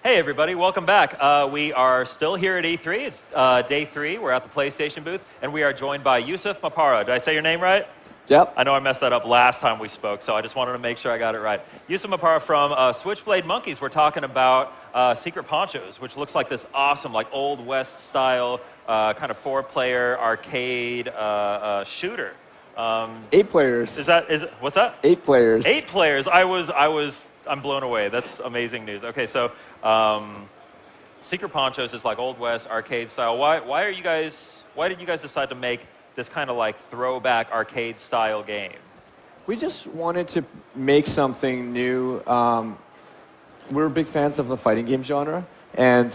Hey everybody, welcome back. We are still here at E3. It's day 3. We're at the PlayStation booth, and we are joined by Yusuf Mapara. Did I say your name right? Yep. I know I messed that up last time we spoke, so I just wanted to make sure I got it right. Yusuf Mapara from Switchblade Monkeys. We're talking about Secret Ponchos, which looks like this awesome, like Old West style, kind of 4-player arcade shooter. 8 players. What's that? 8 players. 8 players. I'm blown away. That's amazing news. Okay, so Secret Ponchos is like Old West arcade style. Why did you guys decide to make this kind of like throwback arcade style game? We just wanted to make something new. We're big fans of the fighting game genre, and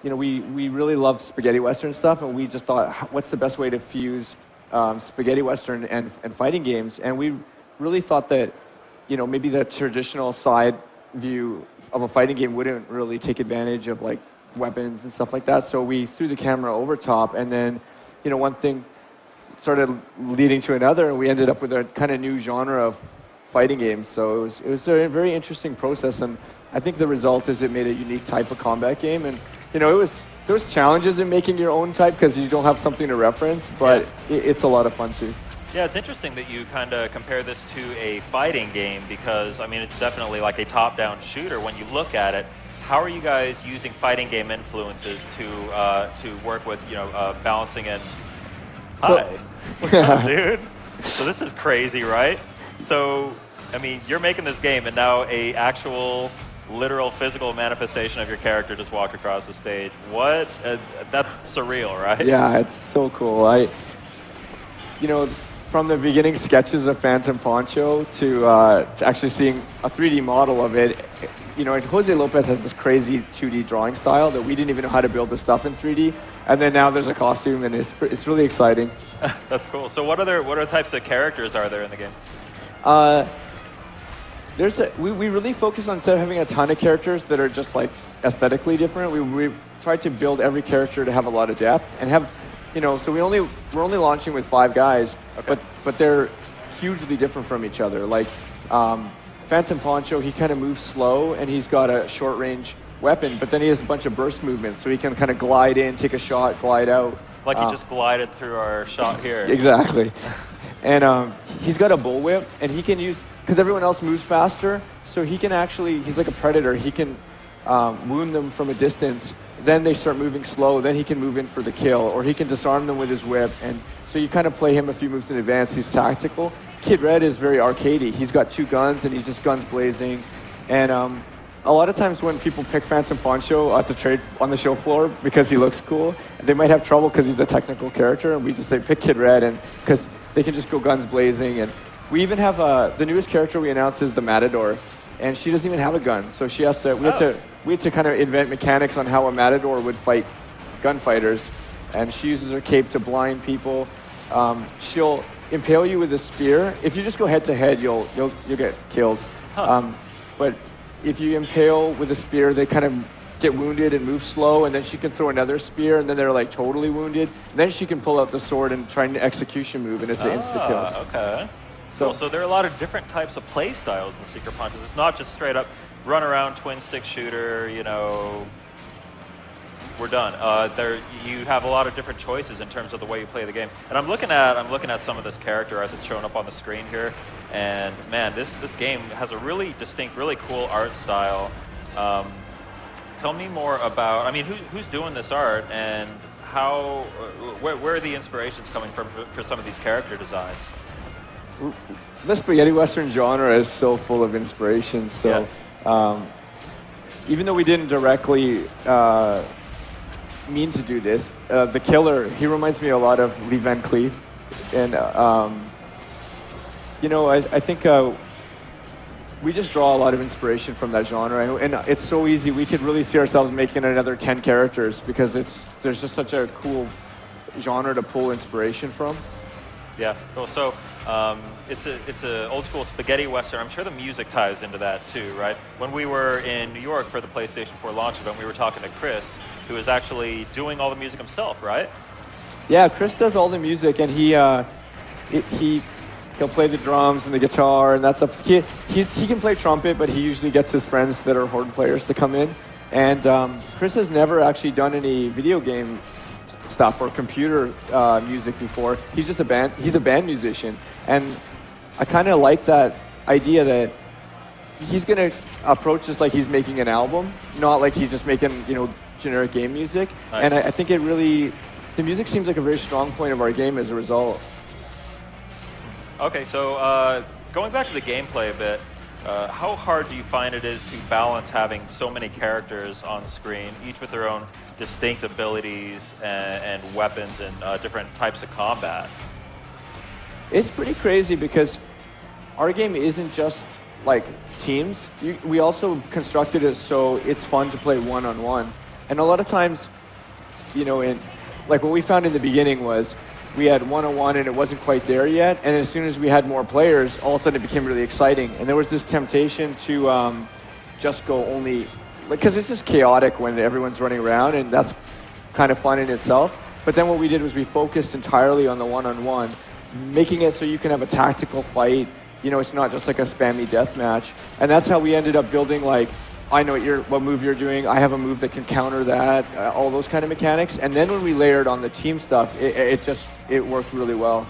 we really loved spaghetti western stuff, and we just thought, what's the best way to fuse spaghetti western and fighting games? And we really thought that, maybe the traditional side view of a fighting game wouldn't really take advantage of like weapons and stuff like that. So we threw the camera over top, and then, one thing started leading to another, and we ended up with a kind of new genre of fighting games. So it was a very interesting process, and I think the result is it made a unique type of combat game. And there was challenges in making your own type because you don't have something to reference, but it's a lot of fun too. Yeah, it's interesting that you kind of compare this to a fighting game because, I mean, it's definitely like a top-down shooter when you look at it. How are you guys using fighting game influences to work with, balancing and... Hi. What's up, dude? So this is crazy, right? So, I mean, you're making this game and now a actual, literal, physical manifestation of your character just walked across the stage. What? That's surreal, right? Yeah, it's so cool. From the beginning sketches of Phantom Poncho to actually seeing a 3D model of it, and Jose Lopez has this crazy 2D drawing style that we didn't even know how to build the stuff in 3D, and then now there's a costume, and it's really exciting. That's cool. So what other types of characters are there in the game? We really focus on, instead of having a ton of characters that are just like aesthetically different, we tried to build every character to have a lot of depth and have. So we're only launching with 5 guys, okay. but they're hugely different from each other. Like Phantom Poncho, he kind of moves slow and he's got a short range weapon, but then he has a bunch of burst movements, so he can kind of glide in, take a shot, glide out. Like he just glided through our shot here. Exactly. And he's got a bullwhip, and he can use, because everyone else moves faster, so he can actually, he's like a predator, he can wound them from a distance. Then they start moving slow, then he can move in for the kill, or he can disarm them with his whip, and so you kind of play him a few moves in advance. He's tactical. Kid Red is very arcadey. He's got 2 guns, and he's just guns blazing. And a lot of times when people pick Phantom Poncho at the trade on the show floor because he looks cool, they might have trouble because he's a technical character, and we just say pick Kid Red, and because they can just go guns blazing. And we even have the newest character we announced is the Matador, and she doesn't even have a gun, so she has to. We had to kind of invent mechanics on how a Matador would fight gunfighters, and she uses her cape to blind people. She'll impale you with a spear. If you just go head to head, you'll get killed. Huh. But if you impale with a spear, they kind of get wounded and move slow, and then she can throw another spear, and then they're like totally wounded. And then she can pull out the sword and try an execution move, and it's an insta kill. Okay. So there are a lot of different types of play styles in Secret Ponchos. It's not just straight up run around twin stick shooter, we're done. You have a lot of different choices in terms of the way you play the game. And I'm looking at some of this character art that's showing up on the screen here, and man, this game has a really distinct, really cool art style. Tell me more about, I mean, who's doing this art, and where are the inspirations coming from for some of these character designs? The spaghetti western genre is so full of inspiration. So even though we didn't directly mean to do this, the killer, he reminds me a lot of Lee Van Cleef. And, I think we just draw a lot of inspiration from that genre. And it's so easy. We could really see ourselves making another 10 characters because there's just such a cool genre to pull inspiration from. Yeah, cool. So it's a old school spaghetti western. I'm sure the music ties into that too, right? When we were in New York for the PlayStation 4 launch event, we were talking to Chris, who is actually doing all the music himself, right? Yeah, Chris does all the music, and he he'll play the drums and the guitar and that stuff. He can play trumpet, but he usually gets his friends that are Horde players to come in. And Chris has never actually done any video game stuff or computer music before. He's just he's a band musician. And I kind of like that idea that he's going to approach this like he's making an album, not like he's just making, generic game music. Nice. And I think the music seems like a very strong point of our game as a result. Okay, so going back to the gameplay a bit, how hard do you find it is to balance having so many characters on screen, each with their own distinct abilities and weapons and different types of combat? It's pretty crazy because our game isn't just like teams. We also constructed it so it's fun to play one-on-one. And a lot of times, like what we found in the beginning was we had one-on-one and it wasn't quite there yet. And as soon as we had more players, all of a sudden it became really exciting. And there was this temptation to just go only, because it's just chaotic when everyone's running around, and that's kind of fun in itself. But then what we did was we focused entirely on the one-on-one, making it so you can have a tactical fight. It's not just like a spammy death match. And that's how we ended up building, like, I know what move you're doing, I have a move that can counter that, all those kind of mechanics. And then when we layered on the team stuff, it worked really well.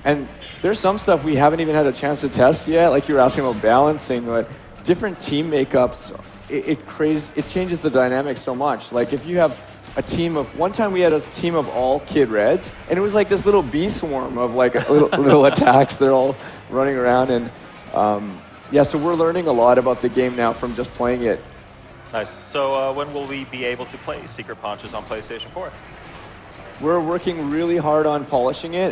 And there's some stuff we haven't even had a chance to test yet, like you were asking about balancing, but different team makeups, it changes the dynamic so much. Like if you have a team of, one time we had a team of all Kid Reds, and it was like this little bee swarm of like little attacks. They're all running around, and so we're learning a lot about the game now from just playing it. Nice. So when will we be able to play Secret Ponchos on PlayStation 4? We're working really hard on polishing it.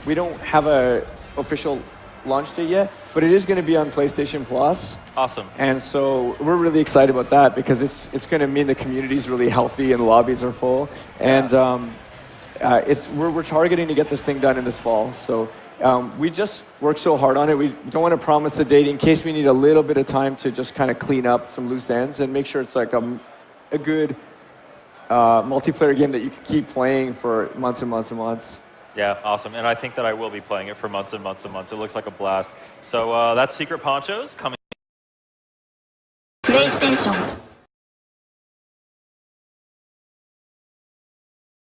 We don't have a official launch date yet, but it is going to be on PlayStation Plus. Awesome. And so we're really excited about that because it's going to mean the community is really healthy and the lobbies are full. And we're targeting to get this thing done in this fall. So we just worked so hard on it. We don't want to promise a date in case we need a little bit of time to just kind of clean up some loose ends and make sure it's like a good multiplayer game that you can keep playing for months and months and months. Yeah, awesome. And I think that I will be playing it for months and months and months. It looks like a blast. So that's Secret Ponchos coming.